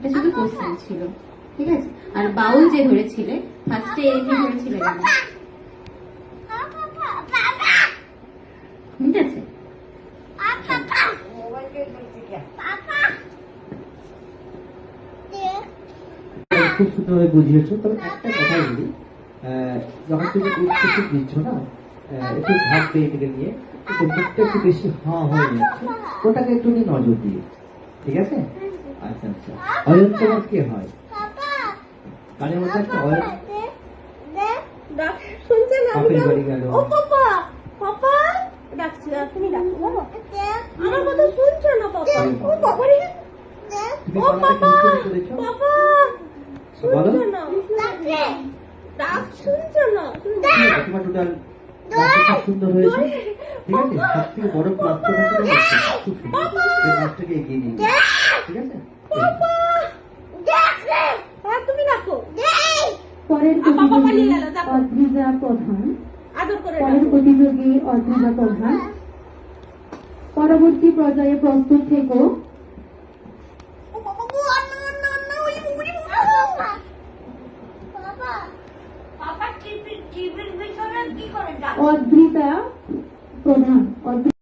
এটা শুধু কোশ্চেন ছিল, ঠিক আছে? আর বাউল যে ধরেছিলে ফার্স্টে এমনি ধরেছিলে কেন, ঠিক আছে? খুব সুন্দরভাবে বুঝিয়েছো। তবে একটা কথা বলি, যখন তুমি উৎকোচিত দিচ্ছ না, একটু ভাববে এদিকে নিয়ে, একটু মুখটা একটু বেশি হয়ে যাচ্ছে, ওটাকে একটু নিয়ে নজর দিয়ে, ঠিক আছে? আচ্ছা আচ্ছা, অয়ন তোমার কে হয়? কানের মধ্যে একটা অয়ন শুনছে না? বাপের বাড়ি গেল। ও পাপা, পাপা ডাকছি, তুমি ডাকো বাবা। আমার কথা শুনছো না পাপা? ও বাবা রে, তুমি ও গলাটা পাপা, কি করে করেছো? পাপা বলো। শুনছো না? ডাক শুনছো না? তোমার টোটাল খুব সুন্দর হয়েছে, ঠিক আছে? সব থেকে বড় প্রাপ্ত হচ্ছে খুব সুন্দর, এই কাজটাকে এগিয়ে নিয়ে যাও, ঠিক আছে? পাপা হ্যাঁ তুমি ডাকো। পরের পাপা পালিয়ে গেল, দেখো। অদ্রিজা প্রধান, আদর করে পরের ডাকো। প্রতিযোগী অদ্রিজা প্রধান। পরবর্তী পর্যায়ে প্রস্তুত থেকো। পাপা টিভির ভিতরে কি করে ডাকো? অদ্রিতা প্রধান।